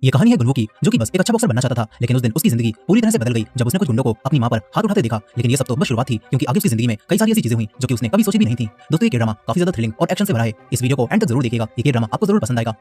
ये कहानी है गुनवू की, जो कि बस एक अच्छा बॉक्सर बनना चाहता था, लेकिन उस दिन उसकी जिंदगी पूरी तरह से बदल गई जब उसने कुछ गुंडों को अपनी मां पर हाथ उठाते देखा। लेकिन ये सब तो बस शुरुआत थी, क्योंकि आगे उसकी जिंदगी में कई सारी ऐसी चीजें हुई जो कि उसने कभी सोची भी नहीं थी। दोस्तों, ये ड्रामा काफी ज्यादा थ्रिलिंग और एक्शन से भरा है। इस वीडियो को एंड तक जरूर देखिएगा, ये ड्रामा आपको जरूर पसंद आएगा।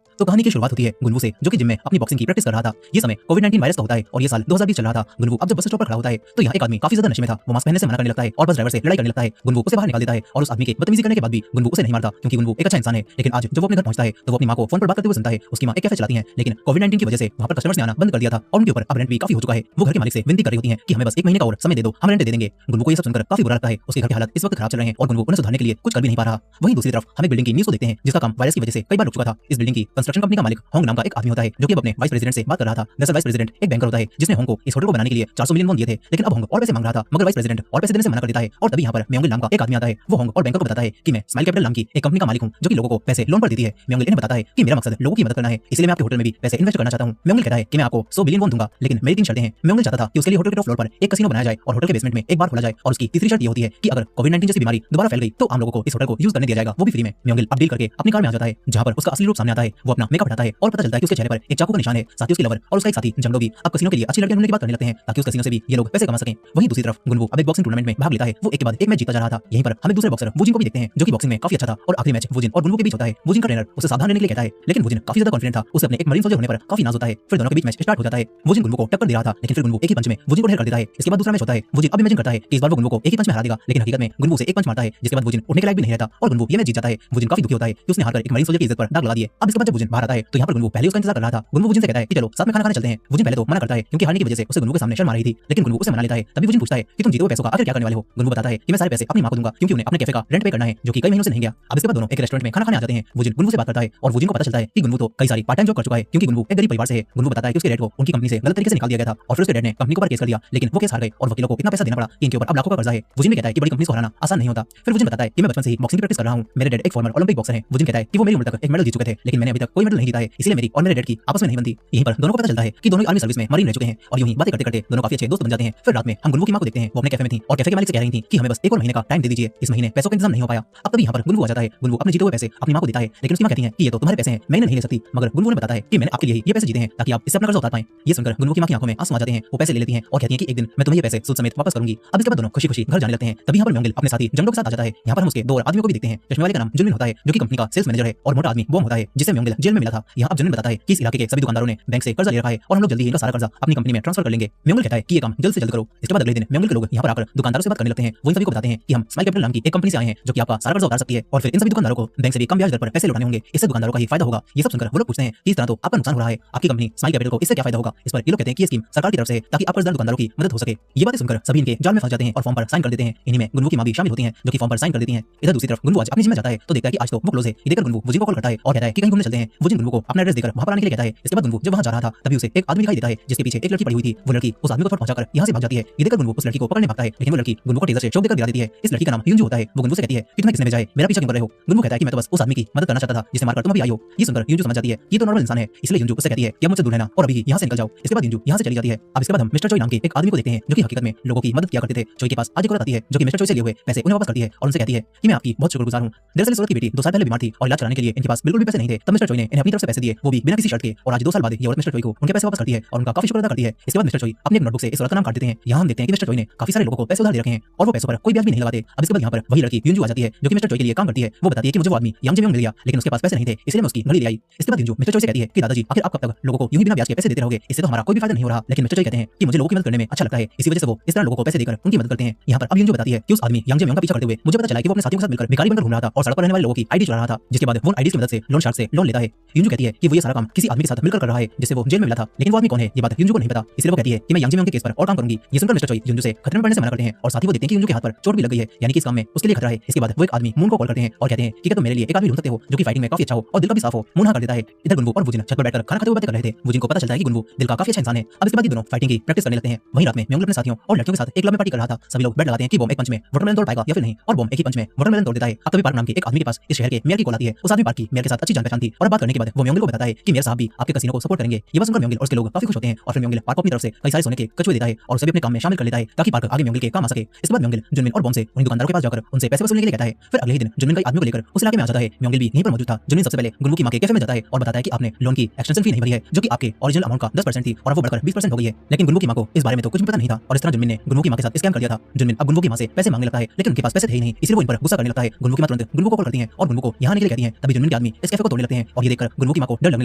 तो कहानी की शुरुआत होती है गुनवू से, जो कि जिम में अपनी बॉक्सिंग की प्रैक्टिस कर रहा था। ये समय कोविड-19 वायरस का होता है और ये साल 2020 चल रहा था। गुनवू अब जब बस स्टॉप पर खड़ा होता है तो यहाँ एक आदमी काफी ज्यादा नशे में था। वो मास्क पहनने से मना करने लगता है और बस ड्राइवर से लड़ाई करने लगता है। गुनवू उसे बाहर निकाल देता है और उस आदमी के बदतमीजी करने के बाद भी गुनवू उसे नहीं मारता, क्योंकि गुनवू एक अच्छा इंसान है। लेकिन आज जब वो अपने घर पहुंचता है तो वो अपनी मां को फोन पर बात करते हुए सुनता है। उसकी मां एक कैफे चलाती है, लेकिन कोविड-19 की वजह से वहां पर कस्टमर्स ने आना बंद कर दिया था और उनके ऊपर अब रेंट भी काफी हो चुका है। वो घर के मालिक से विनती कर रही होती है कि हमें बस 1 महीने का और समय दे दो, हम रेंट दे देंगे। गुनवू को ये सब सुनकर काफी बुरा लगता है। उसके घर की हालत इस वक्त खराब चल रहे हैं और गुनवू उन्हें सुधारने के लिए कुछ कर भी नहीं पा रहा। वहीं दूसरी तरफ हम एक बिल्डिंग की न्यूज़ को देखते हैं जिसका काम वायरस की वजह से कई बार रुक चुका था। इस बिल्डिंग की कंस्ट्रक्शन कंपनी का मालिक होंग नाम का एक आदमी होता है, जो कि अब अपने वाइस प्रेसिडेंट से बात कर रहा था। दरअसल वाइस प्रेसिडेंट एक बैंकर होता है जिसने होंग को इस होटल को बनाने के लिए 400 मिलियन वॉन दिए थे, लेकिन अब होंग और पैसे मांग रहा था, मगर वाइस प्रेसिडेंट और पैसे देने से मना कर देता है। और तभी यहाँ पर म्योंगिल नाम का एक आदमी आता है। वो होंग और बैंकर को बताता है कि मैं स्माइल कैपिटल नाम की एक कंपनी का मालिक हूँ, जो कि लोगों को पैसे लोन पर देती है। म्योंगिल इन्हें बताता है कि मेरा मकसद लोगों की मदद करना है, इसलिए मैं आपके होटल में भी पैसे इन्वेस्ट करना चाहता हूँ। म्योंगिल कहता है कि मैं आपको 100 बिलियन वॉन दूंगा, लेकिन मेरी 3 शर्तें हैं। म्योंगिल चाहता था कि उसके लिए होटल के टॉप फ्लोर पर एक कसिनो बनाया जाए और होटल के बेसमेंट में एक बार खोला जाए, और उसकी तीसरी शर्त ये होती है कि अगर कोविड-19 जैसी बीमारी दोबारा फैल गई तो आम लोगों को इस होटल को यूज करने दिया जाएगा, वो भी फ्री में। म्योंगिल अब डील करके अपनी कार में आ जाता है, जहां पर उसका असली रूप सामने आता है। वो अपना मेकअप हटाता है और पता चलता है कि उसके चेहरे पर एक चाकू का निशान है। साथ ही उसके लवर और उसका एक साथी जंगलो भी अब कसिनो के लिए अच्छी लड़कियां ढूंढने की बात करने लगते हैं, ताकि उस कसिनो से भी ये लोग पैसे कमा सकें। वहीं दूसरी तरफ गुनवू अब एक बॉक्सिंग टूर्नामेंट में भाग लेता है। वो एक के बाद एक मैच जीता जा रहा था। यहीं पर हम एक दूसरे बॉक्सर वुजिन को भी देखते हैं, जो कि बॉक्सिंग में काफी अच्छा था। और आखिरी मैच वुजिन और गुनवू के बीच होता है। वुजिन का ट्रेनर उसे सावधान रहने के लिए कहता है, लेकिन वुजिन काफी ज्यादा कॉन्फिडेंट था। उसे अपने एक मरीन सोल्जर होने पर काफी नाज होता है। फिर दोनों के बीच मैच स्टार्ट हो जाता है। वुजिन गुनवू को टक्कर दे रहा था, लेकिन फिर गुनवू एक ही पंच में वुजिन को ढेर कर देता है। इसके बाद दूसरा मैच होता है। वुजिन अब इमेजिन करता है कि इस बार वो गुनवू को एक ही पंच में हरा देगा, लेकिन हकीकत में गुनवू से एक पंच मारता है, जिसके बाद वुजिन उठने के लायक भी नहीं रहता और गुनवू ये मैच जीत जाता है। वुजिन काफी दुखी होता है कि उसने हारकर एक मरीन सोल्जर की इज्जत पर दाग लगा दी है। अब इसके बाद जब वुजिन बाहर आता है तो यहाँ पर गुनवू पहले उसका इंतजार कर रहा था। गुनवू वुजिन से कहता है कि चलो साथ में खाना खाने चलते हैं। वुजिन पहले तो मना करता है, क्योंकि हारने की वजह से उसे गुनवू के सामने शर्म आ रही थी, लेकिन गुनवू उसे मना लेता है। तभी वुजिन पूछता है कि तुम जीते हुए पैसों का आखिर क्या करने वाले हो। गुनवू बताता है कि मैं सारे पैसे अपनी मां को दूंगा, क्योंकि उन्हें अपने कैफे का रेंट पे करना है, जो कि कई महीनों से नहीं गया। अब इसके बाद दोनों एक रेस्टोरेंट में खाना खाने आ जाते हैं। वुजिन गुनवू से बात करता है और वुजिन को पता चलता है कि गुनवू तो कई सारी पार्ट टाइम जॉब कर चुका है, क्योंकि गुनवू एक गरीब परिवार से है। गुनवू बताता है कि उसके डैड को उनकी कंपनी से गलत तरीके से निकाल दिया गया था और फिर उसके डैड ने कंपनी के ऊपर केस कर दिया, लेकिन वो केस हार गए और वकीलों को इतना पैसा देना पड़ा कि इनके ऊपर अब लाखों का कर्जा है। वुजिन भी कहता है कि बड़ी कंपनी को हराना आसान नहीं होता। फिर वुजिन बताता है कि मैं बचपन से ही बॉक्सिंग की प्रैक्टिस कर रहा हूँ। मेरे डैड एक फॉर्मर ओलंपिक बॉक्सर हैं। वुजिन कहता है कि वो मेरी उम्र तक एक मेडल जीत चुके थे, लेकिन मैंने अभी तक कोई मेडल नहीं जीता है, इसलिए मेरी और मेरे डैड की आपस में नहीं बनती। यहीं पर दोनों को पता चलता है कि दोनों आर्मी सर्विस में मरीन रह चुके हैं और यूं ही बातें करते करते दोनों काफी अच्छे दोस्त बन जाते हैं। फिर रात में हम गुनवू की मां को देखते हैं। वो अपने कैफे में थी और कैफे के मालिक से कह रही थी कि हमें बस एक और महीने का टाइम दे दीजिए, इस महीने पैसों का इंतजाम नहीं हो पाया। अब तभी यहाँ पर गुनवू आ जाता है। गुनवू अपने जीते हुए पैसे अपनी मां को देता है, लेकिन उसकी मां कहती है कि ये तो तुम्हारे पैसे हैं, मैं इन्हें नहीं ले सकती। मगर गुनवू ने बताता है कि मैंने आपके लिए ये पैसे जीते हैं ताकि आप इससे अपना कर्ज उतार पाएं। ये सुनकर गुनवू की मां की आंखों में आंसू आ जाते हैं। वो पैसे ले लेती हैं और कहती हैं कि एक दिन मैं तुम्हें ये पैसे सूद समेत वापस करूंगी। अब इसके बाद दोनों खुशी खुशी घर जाने लगते हैं। तभी यहाँ पर म्योंगिल अपने साथी जंगलों के साथ आ जाता है। यहाँ पर हम उसके दो और आदमियों को भी देखते हैं। चश्मे वाले का नाम जुनमिन होता है, जो कि कंपनी का सेल्स मैनेजर है, और मोटा आदमी बॉम होता है, जिसे म्योंगिल जेल में मिला था। यहाँ अब जुनमिन बताता है कि इस इलाके के सभी दुकानदारों ने बैंक से कर्जा ले रखा है और हम लोग जल्दी ही इनका सारा कर्जा अपनी कंपनी में ट्रांसफर कर लेंगे। म्योंगिल कहता है कि ये काम जल्द से जल्द करो। इसके बाद अगले दिन म्योंगिल के लोग यहाँ पर आकर दुकानदारों से बात करने लगते हैं। वो इन सभी को बताते हैं कि हम स्माइल कैपिटल नाम की एक कंपनी से आए हैं, जो कि आपका सारा कर्जा उतार सकती है, और फिर इन सभी दुकानदारों को बैंक से भी कम ब्याज दर पर पैसे लौटाने होंगे। इससे दुकानदारों का ही फायदा होगा। ये सब सुनकर वो लोग पूछते हैं कि इस तरह तो आपका नुकसान हो रहा है, आपकी कंपनी स्माइल कैपिटल को इससे क्या फायदा होगा। इस पर ये लोग कहते हैं कि ये स्कीम सरकार की तरफ से ताकि आप कर्जदार दुकानदारों की मदद हो सके। ये बातें सुनकर सभी इनके जाल में फंस जाते हैं और फॉर्म पर साइन कर देते हैं। इन्हीं में गुनवू की मां भी शामिल होती है, जो कि फॉर्म पर साइन कर देती है। इधर दूसरी तरफ गुनवू आज अपनी जिम में जाता है तो देखता है कि आज तो वो क्लोज है। ये देखकर गुनवू वुजिन को कॉल करता है और कहता है कि कहीं घूमने चलते हैं। वुजिन गुनवू को अपना एड्रेस देकर वहां पर आने के लिए कहता है। इसके बाद गुनवू जब वहां जा रहा था तभी उसे एक आदमी दिखाई देता है, जिसके पीछे एक लड़की पड़ी हुई थी। वो लड़की उस आदमी को थोड़ा पहुंचाकर यहां से भाग जाती है। ये देखकर गुनवू उस लड़की को पकड़ने भागता है, लेकिन वो लड़की गुनवू को टेजर से चोट देकर गिरा देती है। इस लड़की का नाम युंजू होता है। वो गुनवू से कहती है कि तुम्हें किसने भेजा है, मेरा पीछा क्यों कर रहे हो। गुनवू कहता है कि मैं तो बस उस आदमी की मदद करना चाहता था जिसे मारकर तुम अभी आई हो। ये सुनकर युंजू समझ जाती है ये तो नॉर्मल इंसान है, इसलिए युंजू उससे कहती है कि अब मुझसे दूर रहना और अभी यहां से निकल जाओ। इसके बाद युंजू यहां से चली जाती है। अब इसके बाद हम मिस्टर चोई नाम के एक आदमी को देखते हैं, जो कि हकीकत में लोगों की मदद किया करते थे। चोई के पास आज एक औरत आती है, जो कि मिस्टर चोई से लिए हुए पैसे उन्हें वापस करती है और उनसे कहती है कि मैं आपकी बहुत शुक्रगुजार हूं। दरअसल इस औरत की बेटी 2 साल पहले बीमार थी और इलाज कराने के लिए इनके पास बिल्कुल भी पैसे नहीं थे। तब मिस्टर चोई ने इन्हें अपनी तरफ से पैसे दिए, वो भी बिना किसी शर्त के, और आज 2 साल बाद ये औरत मिस्टर चोई को उनके पैसे वापस करती है और उनका काफी शुक्र अदा करती है। इसके बाद मिस्टर चोई अपने एक नोटबुक से इस औरत का नाम काट देते हैं। यहाँ हम देखते हैं कि मिस्टर चोई ने काफी सारे लोगों को पैसे उधार दे रखे हैं और वो पैसों पर कोई ब्याज भी नहीं लगाते। अब इसके बाद यहाँ पर वही लड़की युंजू आ जाती है, जो कि मिस्टर चोई के लिए काम करती है। वो बताती है कि मुझे वो आदमी यांग जेमियोंग मिल गया, लेकिन उसके पास पैसे नहीं थे, इसलिए मैं उसकी घड़ी ले आई। इसके बाद युंजू मिस्टर चोई से कहती है कि दादाजी आखिर आप कब तक लोगों को यूं ही बिना ब्याज के पैसे देते रहोगे, इससे तो हमारा कोई भी फायदा नहीं हो रहा। लेकिन मिस्टर चोई कहते हैं कि मुझे लोगों की मदद करने में अच्छा लगता है, इसी वजह से वो इस तरह लोगों को पैसे देकर उनकी मदद करते हैं। यहाँ पर अब युंजू बताती है कि उस आदमी यांग जेमियोंग का पीछा करते हुए मुझे पता चला कि वो अपने साथियों के साथ मिलकर भिखारी बनकर घूम रहा था और सड़क पर रहने वाले लोगों की आईडी चुरा रहा था, जिसके बाद वो आईडी की मदद से लोन शार्क से लोन लेता है। युंजू कहती है कि वो ये सारा काम किसी आदमी के साथ मिलकर कर रहा है जिससे वो जेल में मिला था, लेकिन वो आदमी कौन है ये बात युंजू को नहीं पता। इसलिए वो कहती है कि मैं यांग जेमियोंग के केस पर और काम करूंगी। ये सुनकर मिस्टर चोई युंजू से खतरे में पड़ने से मना करते हैं और साथ ही वो देखते हैं कि युंजू के हाथ पर चोट भी लग गई है, यानी कि इस काम में उसके लिए खतरा है। इसके बाद वो एक आदमी मून को कॉल करते हैं और कहते हैं कि क्या तुम मेरे लिए एक आदमी ढूंढ सकते हो जो कि फाइटिंग में काफी अच्छा हो और दिल का भी साफ हो। मून हाँ कर देता है। इधर गुनवू और वुजिन छत पर बैठकर खाना खाते हुए बातें कर रहे थे। वुजिन को पता चलता है कि गुनवू दिल का काफी अच्छा इंसान है। अब इसके बाद ये दोनों फाइटिंग की प्रैक्टिस करने लगते हैं। वहीं रात में म्योंगिल अपने साथियों और लड़कियों के साथ एक क्लब में पार्टी कर रहा था। सभी लोग बेट लगाते हैं कि बॉम एक पंच में वाटरमेलन तोड़ पाएगा या फिर नहीं, और बॉम एक ही पंच में वाटरमेलन तोड़ देता है। अब तभी पार्क नाम के एक आदमी के पास इस शहर के मेयर की कॉल आती है। उस आदमी पार्क की मेयर के साथ अच्छी जान पहचान थी और बात करने के बाद वो म्योंगिल को बताता है कि मेयर साहब भी आपके कसिनो को सपोर्ट करेंगे। ये बात सुनकर म्योंगिल और उसके लोग काफी खुश होते हैं और फिर म्योंगिल पार्क को अपनी तरफ से कई सारे सोने के कछुए देता है और उसे भी अपने काम में शामिल कर लेता है ताकि पार्क आगे म्योंगिल के काम आ सके। इसके बाद म्योंगिल जुनमिन और बॉम्ब से उन दुकानदारों के पास जाकर उनसे पैसे वसूलने के लिए कहता है। फिर अगले ही दिन जुनमिन कई आदमियों को लेकर उस इलाके में आ जाता है। म्योंगिल भी यहीं पर मौजूद था। जुनमिन सबसे पहले गुनवू की मां के कैफे में जाता है और बताता है कि आपने लोन की एक्सटेंशन फी नहीं भरी है जो कि आपके ओरिजिनल अमाउंट का 10% थी और वो बढ़कर 20% हो गई है। लेकिन गुनवू की मां को इस बारे में तो कुछ भी पता नहीं था और इस तरह जुनमिन ने गुनवू की मां के साथ स्कैम कर दिया था। जुनमिन अब गुनवू की मां से पैसे मांगने लगता है लेकिन उनके पास पैसे थे ही नहीं, इसलिए वो इन पर गुस्सा करने लगता है। गुनवू की मां तुरंत गुनवू को कॉल करती है और गुनवू को यहां आने के लिए कहती है। तभी जुनमिन के आदमी इस कैफे को तोड़ने लगते हैं और ये देखकर गुनवू की मां को डर लगने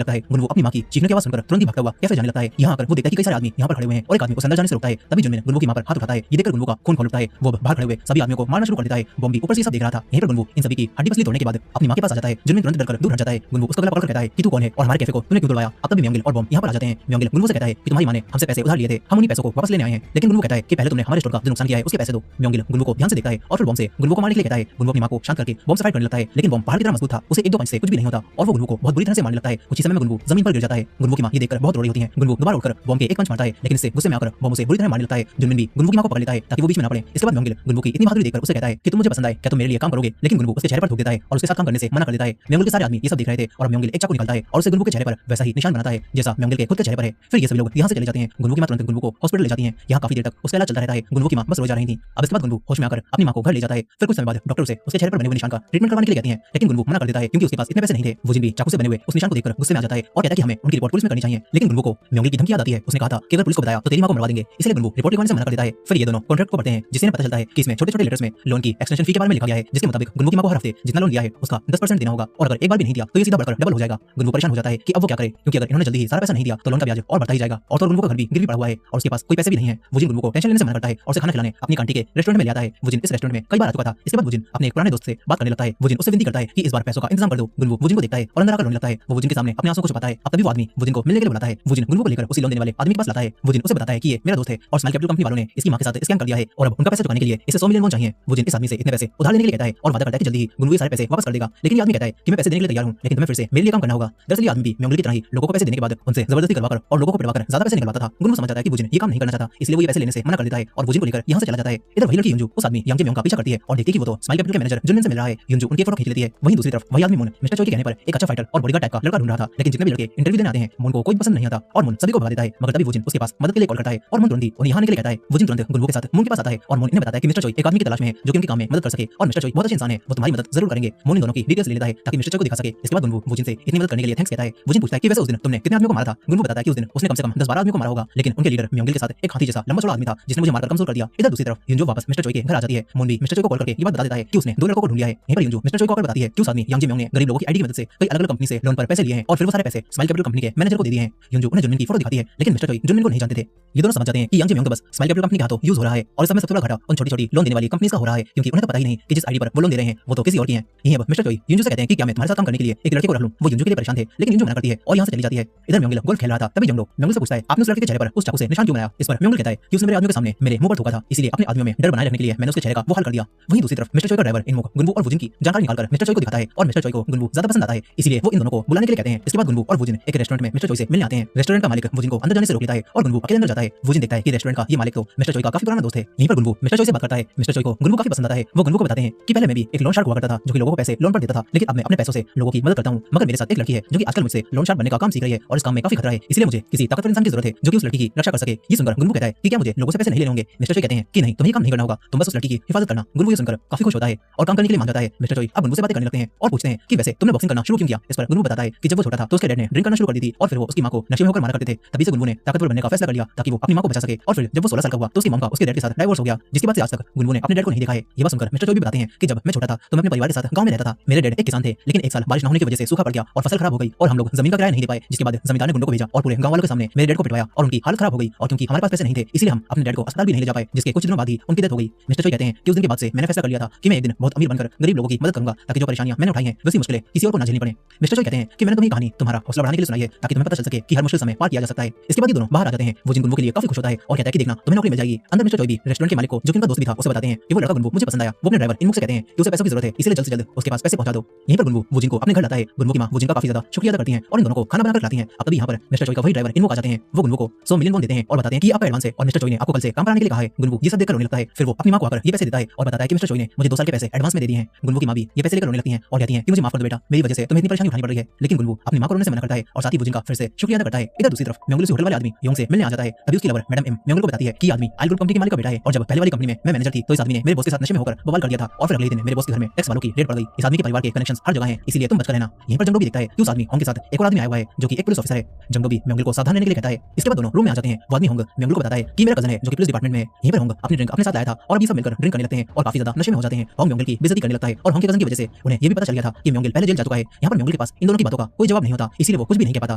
लगता है। गुनवू अपनी मां की चीखने की आवाज सुनकर तुरंत ही भागता हुआ कैफे जाने लगता है। यहां आकर वो देखता है कि कई सारे आदमी यहां पर खड़े हुए हैं और एक आदमी उसे अंदर जाने से रोकता है। तभी जुनमिन गुनवू की मां पर हाथ उठाता है। ये देखकर गुनवू का खून खौल उठता है। वो बाहर खड़े हुए सभी आदमियों को मारना शुरू कर देता है। बॉम्ब भी ऊपर से सब देख रहा था। यहीं पर गुनवू इन सभी की हड्डी पसली तोड़ने के बाद अपनी मां के पास आ जाता है। जुनमिन तुरंत डरकर दूर हट जाता है। गुनवू उसको गला पकड़ कर कहता है कि तू कौन है और हमारे कैफे को तूने क्यों तोड़वाया। अब तभी म्योंगिल और बॉम्ब यहां पर आ जाते हैं। म्योंगिल गुनवू से कहता है कि तुम्हारी मां ने हमसे पैसे उधार लिए थे, हम उन्हीं पैसों को वापस लेने आए हैं। लेकिन गुनवू कहता है कि पहले तुमने हमारे स्टोर का जो नुकसान किया है उसके पैसे दो। म्योंगिल गुनवू को ध्यान से देखता है और फिर बॉम्ब से गुनवू को मारने के लिए कहता है। गुनवू अपनी मां को शांत करके बॉम्ब से फाइट करने लगता है लेकिन बॉम्ब पहाड़ की तरह मजबूत था, उसे एक दो पंच से कुछ भी नहीं होता और वो गुनवू को बहुत बुरी तरह से मारने लगता है। कुछ ही समय में गुनवू जमीन पर गिर जाता है। गुनवू की मां ये देखकर बहुत रो रही होती है। गुनवू दोबारा उठकर बॉम्ब के एक पंच मारता है लेकिन इससे गुस्से में आकर बॉम्ब उसे बुरी तरह मारने लगता है। जुनमिन भी गुनवू की मां को पकड़ लेता है ताकि वो बीच में ना पड़े। इसके बाद म्योंगिल गुनवू की इतनी बहादुरी देखकर उसे कहता है कि तुम मुझे पसंद आए, क्या तुम मेरे लिए काम करोगे। लेकिन गुनवू उसके चेहरे पर थूक देता है और उसके साथ काम करने से मना कर देता है। म्योंगिल के सारे आदमी ये सब देख रहे थे और म्योंगिल एक चाकू निकालता है और उसे गुनवू के चेहरे पर वैसा ही निशान बनाता है जैसा म्योंगिल के खुद के चेहरे पर है। फिर ये सभी लोग यहां से चले जाते हैं। गुनवू की मां तुरंत गुनवू को हॉस्पिटल ले जाती है। यहां काफी देर तक उसका इलाज चलता रहता है। गुनवू की मां बस रो जा रही थी। अब इसके बाद गुनवू होश में आकर अपनी मां को घर ले जाता है। फिर कुछ समय बाद डॉक्टर उसे उसके चेहरे पर बने हुए निशान का ट्रीटमेंट करवाने के लिए कहते हैं लेकिन गुनवू मना कर देता है क्योंकि उसके पास इतने पैसे नहीं थे। वुजिन भी चाकू से बने हुए उस निशान को देखकर गुस्से में आ जाता है और कहता है कि हमें उनकी रिपोर्ट पुलिस में करनी चाहिए। लेकिन गुनवू को म्योंगिल की धमकी याद आती है। उसने कहा था कि अगर पुलिस को बताया तो तेरी मां को मरवा देंगे, इसलिए गुनवू रिपोर्ट लिखवाने से मना कर देता है। फिर ये दोनों कॉन्ट्रैक्ट को पढ़ते हैं जिससे पता चलता है कि इसमें छोटे-छोटे लेटर्स में लोन की एक्सटेंशन फी के बारे में लिखा गया है जिसके मुताबिक गुनवू की मां को हर हफ्ते जितना लोन दिया है उसका 10% देना होगा और अगर एक बार भी नहीं दिया तो ये सीधा बढ़कर डबल हो जाएगा। गुनवू परेशान हो जाता है कि अब वो क्या करे क्योंकि अगर इन्होंने जल्दी ही सारा पैसा नहीं दिया तो लोन का ब्याज और बढ़ता ही जाएगा और तो गुनवू का घर भी गिरवी पड़ा हुआ है और उसके पास कोई पैसे भी नहीं है। वुजिन गुनवू को टेंशन लेने से मना करता है और उसे खाना खिलाने अपनी आंटी के रेस्टोरेंट में ले आता है। वुजिन इस रेस्टोरेंट में कई बार आ चुका था। इसके बाद वुजिन अपने एक पुराने दोस्त से बात करने लगता है। वुजिन उससे विनती करता है कि इस बार पैसों का इंतजाम कर दो। गुनवू वुजिन को देखता है और अंदर आकर रोने लगता है। वो वुजिन के सामने अपने आंसू को छुपाता है। अब तभी वो आदमी वुजिन को मिलने के लिए बुलाता है। वुजिन गुनवू को लेकर उसी लोन देने वाले आदमी के पास लाता है। वुजिन उसे बताता है कि ये मेरा दोस्त है और स्माइल कैपिटल कंपनी वालों ने इसकी मां के साथ स्कैम कर दिया है और अब उनका पैसा चुकाने के लिए इसे 100 मिलियन वॉन चाहिए। वुजिन इस आदमी से इतने पैसे उधार लेने के लिए कहता है और वादा करता है कि जल्दी ही गुनवू ये सारे पैसे वापस कर देगा। लेकिन ये आदमी कहता है कि मैं पैसे देने के लिए तैयार हूं लेकिन तुम्हें फिर से मेरे लिए काम करना होगा। दरअसल ये आदमी भी म्योंगिल की तरह ही लोगों को पैसे देने के बाद उनसे जबरदस्ती करवाकर और लोगों को पिटवाकर ज्यादा पैसे निकलवाता था। गुनवू समझ जाता है कि वुजिन ये काम नहीं करना चाहता, इसलिए वो ये पैसे लेने से मना कर देता है और वुजिन को लेकर यहां से चला जाता है। इधर वही लड़की युंजू उस आदमी यांग जेम्योंग का पीछा करती है और देखती है कि वो तो स्माइल कैपिटल के मैनेजर जुनमिन से मिल रहा है। युंजू उनकी फोटो खींच लेती है। वहीं दूसरी तरफ वही आदमी मून मिस्टर चोई के कहने पर एक अच्छा फाइटर और बॉडीगार्ड टाइप का लड़का ढूंढ रहा था लेकिन जितने भी लड़के इंटरव्यू देने आते हैं मून को कोई पसंद नहीं आता और मून सभी को भगा देता है। मगर तभी वुजिन उसके पास मदद के लिए कॉल करता है और मून तुरंत ही उन्हें यहां आने के लिए कहता है। वुजिन तुरंत गुनवू के साथ मून के पास आता है और मून इन्हें बताता है कि मिस्टर चोई एक आदमी की तलाश में है जो कि उनके काम में मदद कर सके और मिस्टर चोई बहुत अच्छे इंसान है, वो तुम्हारी मदद जरूर करेंगे। मून इन दोनों की डिटेल्स ले लेता है ताकि मिस्टर चोई को दिखा सके। इसके बाद गुनवू वुजिन से इतनी मदद करने के लिए थैंक्स कहता है। वुजिन पूछता है कि वैसे उस दिन तुमने कितने आदमियों को मारा था। गुनवू बताता है कि उस दिन उसने कम से कम 10-12 आदमियों को मारा होगा लेकिन उनके लीडर म्योंगिल के साथ एक हाथी जैसा लंबा चौड़ा आदमी था जिसने मुझे मारकर कमजोर कर दिया। इधर दूसरी तरफ युंजू वापस मिस्टर चोई के घर आ जाती है। मून भी मिस्टर चोई को कॉल करके ये बात बता देता है कि उसने दो लड़कों को ढूंढ लिया है। यहीं पर युंजू मिस्टर चोई को आकर बताती है कि उस आदमी यांग जेम्योंग ने गरीब लोगों की आईडी की मदद से कई अलग-अलग कंपनी से लोन पर पैसे लिए हैं और फिर वो सारे पैसे स्माइल कैपिटल कंपनी के मैनेजर को दे दिए हैं। युंजू उन्हें जुनमिन की फोटो दिखाती है लेकिन मिस्टर चोई जुनमिन को नहीं जानते थे। ये दोनों समझ जाते हैं कि यांग जेम्योंग तो बस स्माइल कैपिटल कंपनी का हाथों यूज हो रहा है और इस समय सबसे बड़ा घाटा उन छोटी-छोटी लोन देने वाली कंपनीज का हो रहा है क्योंकि उन्हें तो पता ही नहीं कि जिस आईडी पर वो लोन दे रहे हैं वो तो किसी और की है। यहीं अब मिस्टर चोई युंजू से कहते हैं कि क्या मैं तुम्हारे साथ काम करने के लिए एक लड़के को रख लूं। वो युंजू के लिए परेशान थे लेकिन युंजू मना करती है और यहां से चली जाती है। इधर म्योंगिल गोल्फ खेल रहा था। तभी जंगलो म्योंगिल से पूछता है आपने उस लड़के के चेहरे पर उस चाकू से निशान क्यों बनाया। इस पर म्योंगिल कहता है कि उसने मेरे आदमियों के सामने मेरे मुंह पर थूका था, इसलिए अपने आदमियों में डर बनाए रखने के लिए मैंने उसके चेहरे का वो हाल कर दिया। वहीं दूसरी तरफ मिस्टर चोई का ड्राइवर इनमुख गुनवू और वुजिन की जानकारी निकालकर मिस्टर चोई को दिखाता है और मिस्टर चोई को गुनवू ज्यादा पसंद आता है, इसलिए वो इन दोनों को बुलाने के लिए कहते हैं। इसके बाद गुनवू और वुजिन एक रेस्टोरेंट में मिस्टर चोई से मिलने आते हैं। रेस्टोरेंट का मालिक वुजिन को अंदर जाने से रोक लेता है और गुनवू अकेले अंदर जाता है। वुजिन देखता है कि रेस्टोरेंट का ये मालिक तो मिस्टर चोई का काफी पुराना दोस्त है। यहीं पर गुनवू मिस्टर चोई से बात करता है। मिस्टर चोई को गुनवू काफी पसंद आता है। वो गुनवू को बताते हैं कि पहले मैं भी एक लोन शार्क हुआ करता था जो कि लोगों को पैसे लोन पर देता था, लेकिन अब मैं अपने पैसों से लोगों की मदद करता हूं। मगर मेरे साथ एक लड़की है जो कि आजकल मुझसे लोन शार्क बनने का काम सीख रही है और इस काम में काफी खतरा है, इसलिए मुझे किसी ताकतवर इंसान की जरूरत है जो कि उस लड़की की रक्षा कर सके। ये सुनकर गुनवू कहता है कि क्या मुझे लोगों से पैसे नहीं लेने होंगे। मिस्टर चोई कहते हैं कि नहीं, तुम्हें काम नहीं करना होगा, तुम बस उस लड़की की हिफाजत करना। गुनवू ये सुनकर काफी खुश होता है और काम करने के लिए मान जाता है। मिस्टर चोई अब गुनवू से बातें करने लगते हैं और पूछते हैं कि वैसे तुमने बॉक्सिंग करना शुरू क्यों किया। इस पर गुनवू बताता है कि जब वो छोटा था तो उसके डैड ने ड्रिंक करना शुरू कर दी थी और फिर वो उसकी मां को नशे में होकर मारा करते थे। तभी से गुनवू ने ताकतवर बनने का फैसला कर लिया ताकि वो अपनी मां को बचा सके। और फिर जब वो 16 साल का हुआ तो उसकी मां का उसके डैड के साथ डाइवोर्स हो गया, जिसके बाद से आज तक गुनवू ने अपने डैड को नहीं देखा है। ये बात सुनकर मिस्टर चोई भी बताते हैं कि जब मैं छोटा था तो मैं अपने परिवार के साथ गांव में रहता था। मेरे डैड एक किसान थे लेकिन एक साल बारिश न होने की वजह से सूखा पड़ गया और फसल खराब हो गई और हम लोग जमीन का किराया नहीं दे पाए, जिसके बाद जमींदार ने गुंडों को भेजा और पूरे गांव वालों के सामने मेरे डैड को पिटवाया और उनकी हालत खराब हो गई और क्योंकि हमारे पास पैसे नहीं थे इसलिए हम अपने डैड को अस्पताल भी नहीं ले जा पाए, जिसके कुछ दिनों बाद ही उनकी डेथ हो गई। मिस्टर चोई कहते हैं कि उस दिन के बाद से मैंने फैसला कर लिया था कि मैं एक दिन बहुत अमीर बनकर गरीब लोगों की मदद करूंगा ताकि जो परेशानियां मैंने उठाई हैं वैसी मुश्किलें किसी और को ना झेलनी पड़े। मिस्टर चोई कहते हैं कि मैंने तुम्हें कहानी तुम्हारा हौसला बढ़ाने के लिए सुनाई है ताकि तुम्हें पता चल सके कि हर मुश्किल समय पार किया जा सकता है। इसके बाद ये दोनों बाहर आ जाते हैं। वो जिन गुनवू के लिए काफी खुश होता है और कहता है कि देखना तुम्हें नौकरी मिल जाएगी। अंदर मिस्टर चोई भी रेस्टोरेंट के मालिक को जो कि उनका दोस्त भी था उसे बताते हैं कि वो लड़का गुनवू मुझे पसंद आया। वो अपने ड्राइवर इनमुख से कहते हैं कि उसे पैसों की जरूरत है, इसलिए जल्द से जल्द उसके पास पैसे पहुंचा दो। यहीं पर गुनवू वुजिन को अपने घर लाता है। गुनवू की मां वुजिन का काफी ज्यादा शुक्रिया अदा करती हैं और इन दोनों को खाना बनाकर खिलाती हैं। अब तभी यहाँ पर मिस्टर चोई का वही ड्राइवर इनमुख आ जाते हैं। वो गुनवू को 100 मिलियन वॉन देते हैं और बताते हैं कि आपका एडवांस है और मिस्टर चोई ने आपको कल से काम कराने के लिए कहा है। गुनवू ये सब देखकर रोने लगता है। फिर वो अपनी मां को आकर ये पैसे देता है और बताता है कि मिस्टर चोई ने मुझे 2 साल के पैसे एडवांस में दे दिए हैं। गुनवू की मां भी ये पैसे लेकर रोने लगती हैं और कहती हैं कि मुझे माफ कर दो बेटा, मेरी वजह से तुम्हें इतनी परेशानी उठानी पड़ रही है, लेकिन गुनवू अपनी मां को रोने से मना करता है और साथ ही वुजिन का फिर से शुक्रिया अदा करता है। इधर दूसरी तरफ म्योंगल उसी होटल वाले आदमी योंग से मिलने आ जाता है। तभी उसकी लवर मैडम एम म्योंगल को बताती है कि आदमी आयल ग्रुप कंपनी के मालिक का बेटा है और जब पहले वाली कंपनी में मैं मैनेजर थी तो इस आदमी ने मेरे बॉस के साथ नशे में होकर बवाल कर दिया था और फिर अगले दिन मेरे बॉस के घर में टैक्स वालों की रेड पड़ गई। इस आदमी के परिवार के कनेक्शंस हर जगह हैं, इसीलिए तुम बचकर रहना। यहीं पर जंगडो भी देखता है कि उस आदमी होंग के साथ एक और आदमी आया हुआ है जो कि एक पुलिस ऑफिसर है। जंगडो भी म्योंगल को सावधान रहने के लिए कहता है। इसके बाद दोनों रूम में आ जाते हैं। वो आदमी होंग म्योंगल को बताता है कि मेरा कजन है जो कि पुलिस डिपार्टमेंट में है। यहीं पर होंग अपनी ड्रिंक अपने साथ लाया था और अभी सब मिलकर ड्रिंक करने लगते हैं और काफी ज्यादा नशे में हो जाते हैं। होंग म्योंगल की बेइज्जती करने लगता है और होंग के कजन की वजह से उन्हें ये भी पता चल गया था कि म्योंगल पहले जेल जा चुका है। यहाँ पर म्योंगल के पास इन दोनों की बातों का कोई जवाब नहीं होता, इसीलिए वो कुछ भी नहीं कह पाता।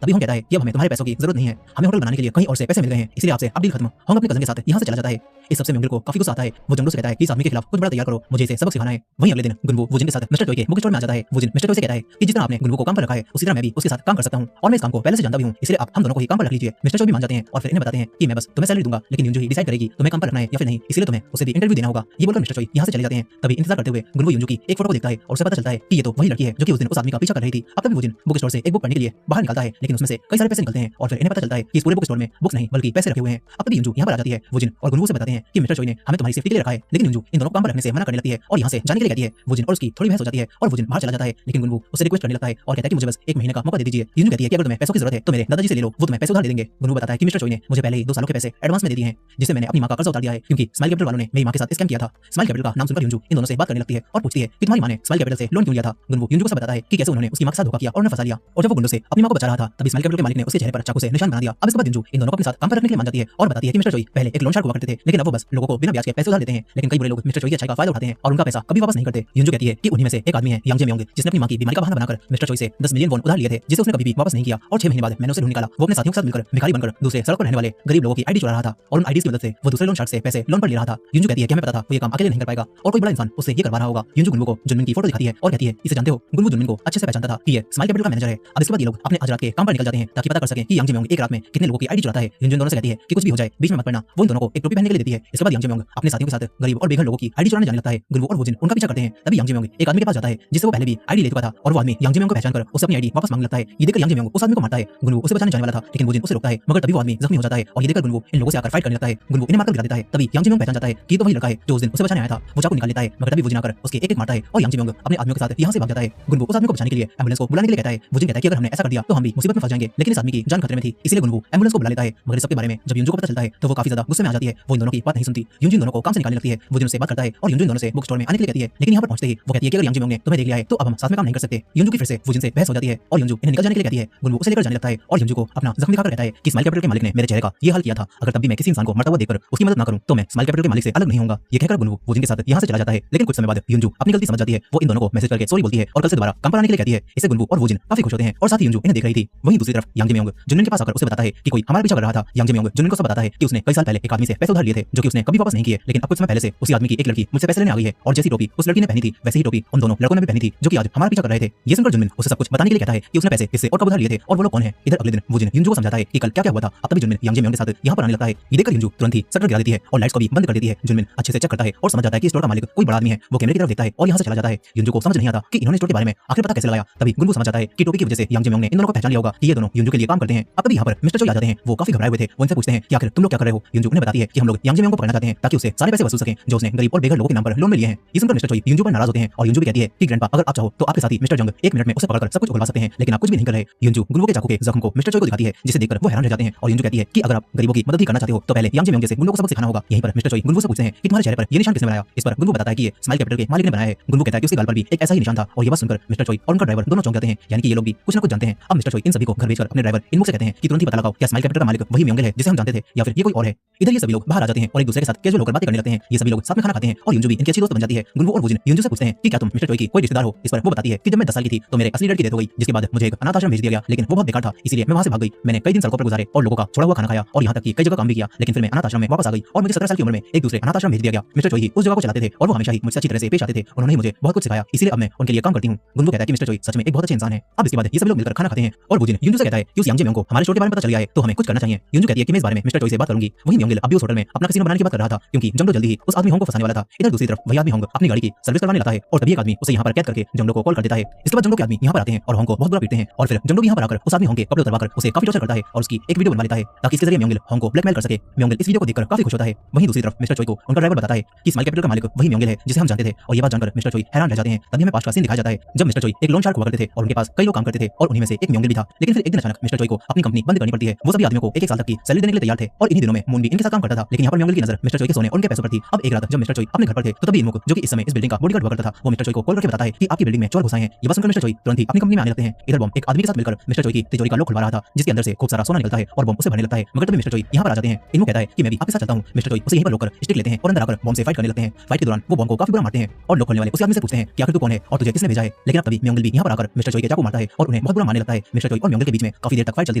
तभी होंग कहता है कि अब हमें तुम्हारे पैसों की जरूरत नहीं है, हमें होटल बनाने के लिए कहीं और से पैसे मिल गए हैं, इसलिए आपसे अब डील खत्म। होंग अपने कजन के साथ यहाँ से चला जाता है। इस सबसे म्योंगल को काफी गुस्सा आता है। वो जंगडो से कहता है कि इस आदमी के खिलाफ कुछ बड़ा तैयार करो, मुझे इसे सबक सिखाना है। वहीं अगले दिन गुनवू वुजिन के साथ मिस्टर चोई के बुक स्टोर में आ जाता है। वुजिन मिस्टर चोई से कहता है कि जिस तरह आपने गुनवू को काम पर रखा है उसी तरह मैं भी उसके साथ काम कर सकता हूँ और मैं इस काम को पहले से जानता भी हूँ, इसलिए आप हम दोनों को ही काम पर रख लीजिए। मिस्टर चोई भी मान जाते हैं और फिर इन्हें बताते हैं कि मैं बस तुम्हें सैलरी दूंगा, लेकिन युंजू ही डिसाइड करेगी तुम्हें काम पर रखना है या फिर नहीं, इसलिए तुम्हें उसे भी इंटरव्यू देना होगा। ये बोलकर मिस्टर चोई यहाँ से चले जाते हैं। तभी इंतजार करते हुए गुनवू युंजू की एक फोटो को देखता है और उसे पता चलता है कि ये तो वही लड़की है जो कि उस दिन उस आदमी का पीछा कर रही थी। अब तभी वुजिन बुक स्टोर से एक बुक पढ़ने के लिए बाहर निकलता है, लेकिन उसमें से कई सारे पैसे निकलते हैं और फिर इन्हें पता चलता है कि इस पूरे बुक स्टोर में बुक्स नहीं बल्कि पैसे रखे हुए हैं। अब तभी युंजू यहाँ पर आ जाती है। वुजिन और गुनवू से बताते हैं कि मिस्टर चोई ने हमें तुम्हारी सेफ्टी के लिए रखा है, लेकिन युंजू इन दोनों को काम पर रखने से मना करने लगती है और यहाँ से जाने के लिए कहती है। वुजिन और उसकी थोड़ी बहस हो जाती है और वुजिन बाहर चला जाता है, लेकिन गुनवू उससे रिक्वेस्ट करने लगता है और कहता है कि मुझे बस एक महीने का मौका दे दीजिए। युंजू कहती है कि अगर तुम्हें पैसों की जरूरत है तो मेरे दादाजी से ले लो, वो तुम्हें पैसे उधार दे देंगे। गुनवू बताता है कि मिस्टर चोई ने मुझे पहले ही 2 सालों के पैसे एडवांस में दे दिए हैं, जिससे मैंने अपनी मां का कर्ज उतार दिया है, क्योंकि स्माइल कैपिटल वालों ने मेरी मां के साथ स्कैम किया था। स्माइल कैपिटल का नाम सुनकर युंजू इन दोनों से बात करने लगती है और पूछती है कि तुम्हारी मां ने स्माइल कैपिटल से लोन क्यों लिया था। गुनवू युंजू को सब बताता है कि कैसे उन्होंने उसकी मां के साथ धोखा किया और उन्हें फंसा लिया, और जब वो गुंडों से अपनी मां को बचा रहा था तभी स्माइल कैपिटल के मालिक ने उसके चेहरे पर चाकू से निशान बना दिया। अब इसके बाद युंजू इन दोनों को अपने साथ काम पर रखने के लिए मान जाती है और बताती है कि मिस्टर चोई पहले एक लोन शार्क हुआ करते थे, लेकिन अब वो बस लोगों को बिना ब्याज के पैसे उधार देते हैं, लेकिन कई बुरे लोग मिस्टर चोई की अच्छाई का फायदा उठाते हैं और उनका पैसा कभी वापस नहीं करते। युंजू कहती है कि उन्हीं में से एक आदमी है यांग जेम्योंग, जिसने अपनी मां की बीमारी का बहाना बनाकर मिस्टर चोई से 10 मिलियन वॉन उधार लिए थे, जिसे उसने कभी भी वापस नहीं किया और 6 महीने बाद मैंने उसे ढूंढ निकाला। वो अपने साथियों के साथ मिलकर भिखारी बनकर दूसरे सड़क पर रहने वाले गरीब लोगों की आईडी चुरा रहा था और उन आईडीज की मदद से वो दूसरे लोन शार्क से पैसे लोन पर ले रहा था। युंजू कहती है कि हमें पता था वो ये काम अकेले नहीं कर पाएगा और कोई बड़ा इंसान उससे ये करवा रहा होगा। युंजू गुनवू को जुनमिन की फोटो दिखाती है और कहती है इसे जानते हो। गुनवू जुनमिन को अच्छे से पहचानता था कि ये स्माइल कैपिटल का मैनेजर है। अब इसके बाद ये लोग अपने आज रात के काम पर निकल जाते हैं ताकि पता कर सकें कि यांग जेम्योंग एक रात में कितने लोगों की आईडी चुराता है। युंजू दोनों से कहती है कि कुछ भी हो जाए बीच में मत पड़ना। वो इन दोनों को एक टोपी पहनने के लिए देती है। इसके बाद यांग जेम्योंग अपने साथियों के साथ गरीब और बेघर लोगों की आईडी चुराने जाने लगता है। गुनवू और वुजिन उनका पीछा करते हैं। तभी यांग जेम्योंग एक आदमी के पास जाता है जिससे वो पहले भी आईडी ले चुका था और वो आदमी यांग जेम्योंग को पहचान कर उसे अपनी आईडी वापस मांगने लगता है। ये देखकर यांग जेम्योंग उस आदमी को मारता है। गुनवू उसे बचाने जाने वाला था, लेकिन वुजिन उसे रोकता है, मगर तभी वो आदमी जख्मी हो जाता है और ये देखकर गुनवू इन लोगों से आकर फाइट करने लगता है। गुनवू इन्हें मारकर गिरा देता है। तभी यांग जेम्योंग पहचान जाता है कि ये तो वही लड़का है जो उस दिन उसे बचाने आया था। वो चाकू निकाल लेता है, मगर तभी वुजिन आकर उसके एक मारता है और यांग जेम्योंग अपने आदमियों के साथ यहाँ से भाग जाता है। गुनवू उस आदमी को बचाने के लिए एम्बुलेंस को बुलाने के लिए कहता है। वुजिन कहता है कि अगर हमने ऐसा कर दिया तो हम भी मुसीबत में फंस जाएंगे, लेकिन इस आदमी की जान खतरे में थी, इसलिए गुनवू एम्बुलेंस को बुला लेता है। मगर इस सब के बारे में जब युंजू को पता चलता है तो वो काफी ज्यादा गुस्से में आ जाती है। वो इन दोनों की बात नहीं सुनती। युंजू इन दोनों को काम से निकालने लगती है। वुजिन से बात करता है और युंजू इन दोनों से बुक स्टोर में आने के लिए कहती है, लेकिन यहाँ पर पहुंचते ही वो कहती है कि अगर यांग जेम्योंग ने तुम्हें देख लिया है तो अब हम साथ में काम नहीं कर सकते। युंजू की फिर से वुजिन से बहस हो जाती है और युंजू इन्हें निकल जाने के लिए कहती है। गुनवू उसे लेकर जाने लगता है और युंजू को अपना जख्म दिखाकर कहता है कि स्माइल कैपिटल के मालिक ने मेरे चेहरे का ये हाल किया था, अगर तब भी मैं किसी इंसान को मरता हुआ देखकर उसकी मदद न करूं तो मैं स्माइल कैपिटल के मालिक से अलग नहीं होऊंगा। ये कहकर गुनवू वुजिन के साथ यहाँ से चला जाता है, लेकिन कुछ समय बाद युंजू अपनी गलती समझ जाती है। वो इन दोनों को मैसेज करके सॉरी बोलती है और कल से दोबारा काम पर आने के लिए कहती है। इसे गुनवू और वुजिन काफी खुश होते हैं और साथ ही युंजू इन्हें देख रही थी। वहीं दूसरी तरफ यांग जेम्योंग जुनमिन के पास आकर उसे बताता है कि कोई हमारा पीछा कर रहा था। यांग जेम्योंग जुनमिन को सब बताता है कि उसने कई साल पहले एक आदमी से पैसे उधार लिए थे जो कि उसने कभी वापस नहीं किए, लेकिन अब कुछ समय पहले से उसी आदमी की एक लड़की मुझसे पैसे लेने आ गई है और जैसी टोपी उस लड़की ने पहनी थी वैसी ही टोपी उन दोनों लड़कों ने भी पहनी थी जो कि आज हमारा पीछा कर रहे थे। ये सुनकर जुनमिन उसे सब कुछ बताने के लिए कहता है कि उसने पैसे किससे और कब उधार लिए थे और वो लोग कौन है। इधर अगले दिन वुजिन युंजू को समझाता है कि कल क्या क्या हुआ था। अब तभी जुनमिन यांग जेम्योंग के साथ यहाँ पर आने लगता है। ये देखकर युंजू तुरंत ही शटर गिरा देती है और लाइट्स को भी बंद कर देती है। जुनमिन अच्छे से चेक करता है और समझ जाता है कि स्टोर का मालिक कोई बड़ा आदमी है। वो कैमरे की तरफ देखता है और यहाँ से चला जाता है। युंजू को समझ नहीं आता कि इन्होंने स्टोर के बारे में आखिर पता कैसे लगाया। तभी गुनवू समझ जाता है कि टोपी की वजह से यांग जेम्योंग ने इन दोनों को पहचान लिया होगा कि ये दोनों युंजू के लिए काम करते हैं। अब तभी यहाँ पर मिस्टर चोई आ जाते हैं। वो काफी घबराए हुए थे। वो इनसे पूछते हैं कि आखिर तुम लोग क्या कर रहे हो। युंजू उन्हें बताती है कि हम लोग यांग जेम्योंग को पकड़ना चाहते हैं ताकि उसे सारे पैसे वसूल सकें जो उसने गरीब और बेघर लोगों के नाम पर लोन में लिए हैं। ये सुनकर मिस्टर चोई युंजू पर नाराज होते हैं और युंजू भी कहती है कि ग्रैंडपा अगर आप चाहो तो आपके साथी मिस्टर जंग 1 मिनट में उसे पकड़कर सब कुछ उगलवा सकते हैं, लेकिन आप कुछ भी नहीं कर रहे। युंजू गुनवू के चाकू के जख्म को मिस्टर चोई को दिखाती है जिसे देखकर वो हैरान रह जाते हैं और युंजू कहती है कि अगर आप गरीबों की मदद ही करना चाहते हो तो पहले यांग जेम्योंग जैसे गुंडों को सबक सिखाना होगा। यहीं पर मिस्टर चोई गुनवू से पूछते हैं कि तुम्हारे चेहरे पर ये निशान किसने बनाया। इस पर गुनवू बताता है कि ये स्माइल कैपिटल के मालिक ने बनाया है। गुनवू कहता है कि उसके गाल पर भी एक ऐसा ही निशान था और ये बात सुनकर मिस्टर चोई और उनका ड्राइवर दोनों चौंक जाते हैं, यानी कि ये लोग भी कुछ न कुछ जानते हैं। अब मिस्टर चोई इन सभी को घर भेजकर अपने ड्राइवर इनमुख से कहते हैं कि तुरंत ही पता लगाओ क्या स्माइल कैपिटल का मालिक वही म्योंगल है जिसे हम जानते थे या फिर ये कोई और है। इधर ये सभी लोग बाहर आ जाते हैं और एक दूसरे के साथ कैजुअल होकर बातें करने लगते हैं। ये सभी लोग साथ में खाना खाते हैं और युंजू भी इनकी अच्छी दोस्त बन जाती है। गुनवू और वुजिन युंजू से पूछते हैं कि क्या तुम मिस्टर चोई की कोई रिश्तेदार हो। इस पर वो बताती है कि जब मैं 10 साल की थी तो मेरे असली डैड की डेथ हो गई, जिसके बाद मुझे एक अनाथ आश्रम भेज दिया गया, लेकिन वो बहुत बेकार था इसलिए मैं वहां से भाग गई। मैंने कई दिन सड़कों पर गुजारे और लोगों का छोड़ा हुआ खाना खाया और यहाँ तक कि कई जगह काम भी किया, लेकिन फिर मैं अनाथ आश्रम में वापस आ गई और मुझे 17 साल की उम्र में एक दूसरे अनाथ आश्रम भेज दिया गया। मिस्टर चोई ही उस जगह को चलाते थे और वो हमेशा ही मुझसे अच्छी तरह से पेश आते थे। उन्होंने मुझे बहुत कुछ सिखाया, इसलिए अब मैं उनके लिए काम करती हूँ। गुनवू कहता है कि मिस्टर चोई सच में एक बहुत अच्छे इंसान है। अब इसके बाद ये सभी लोग मिलकर खाना खाते हैं और वुजिन युंजू से कहता है कि उस यांग जेम्योंग को हमारे स्टोर के बारे में पता चल गया है तो हमें कुछ करना चाहिए। युंजू कहती है कि मैं इस बारे में मिस्टर चोई से बात करूंगी। वहीं म्योंगल अभी उस होटल में अपना कैसीनो बनाने की बात कर रहा था क्योंकि जंगडो जल्दी ही उस आदमी होंग को फंसाने वाला था। इधर दूसरी तरफ वही आदमी होंग अपनी गाड़ी की सर्विस करवाने लगता है और तभी एक आदमी उसे यहाँ पर कैद करके जंगडो को कॉल कर देता है। इसके बाद जंगडो के आदमी यहाँ पर आते हैं और होंग को बहुत बुरा पीटते हैं और फिर जंगडो भी यहाँ पर आकर उस आदमी होंग के कपड़े उतरवाकर उसे काफी टॉर्चर करता है और उसकी एक वीडियो बनवा लेता है ताकि इसके जरिए म्योंगल होंग को ब्लैकमेल कर सके। म्योंगल इस वीडियो को देखकर काफी खुश होता है। वहीं दूसरी तरफ मिस्टर चोई को उनका ड्राइवर बताता है कि स्माइल कैपिटल का मालिक वही म्योंगल है जिसे हम जानते थे और ये बात जानकर मिस्टर चोई हैरान रह जाते हैं। तभी हमें पास्ट का सीन दिखाया जाता है जब मिस्टर चोई एक लोन शार्क हुआ करते थे और उनके पास कई लोग काम करते थे और उन्हीं में से एक म्योंगिल भी था। लेकिन फिर एक दिन अचानक मिस्टर चोई को अपनी कंपनी बंद करनी पड़ती है। वो सभी आदमियों को एक साल तक की सैलरी देने के लिए तैयार थे और इन्हीं दिनों में मून भी इनके साथ काम करता था। लेकिन यहाँ पर म्योंगिल की नजर मिस्टर चोई के सोने और उनके पैसों पर थी। अब एक रात जब मिस्टर चोई अपने घर पर थे तो तभी इनमुक, जो कि इस समय इस बिल्डिंग का बॉडीगार्ड हुआ करता था, वो मिस्टर चोई को कॉल करके बताता है कि आपकी बिल्डिंग में चोर घुस आए हैं। ये बात सुनकर मिस्टर चोई तुरंत ही अपनी कंपनी में आने लगते हैं। इधर बॉम्ब एक आदमी के साथ मिलकर मिस्टर चोई की तिजोरी का लॉक खुलवा रहा था, जिसके अंदर से खूब सारा सोना निकलता है और बॉम्ब उसे भरने लगता है। मगर तभी मिस्टर चोई यहाँ पर आ जाते हैं। इनमुक कहता है कि मैं भी आपके साथ चलता हूँ। मिस्टर चोई उसे यहीं पर रोककर स्टिक लेते हैं और अंदर आकर बॉम्ब से फाइट करने लगते हैं। फाइट के दौरान वो बॉम्ब को काफी बुरा मारते हैं और लॉक खोलने वाले उस आदमी से पूछते हैं कि आखिर तू कौन है और तुझे किसने भेजा है। लेकिन अब तभी म्योंगिल भी यहाँ पर आकर मिस्टर चोई के चाकू मारता है और उन्हें बहुत बुरा मारने लगता है। मिस्टर चोई और म्योंगिल के बीच में काफी देर तक फाइट चलती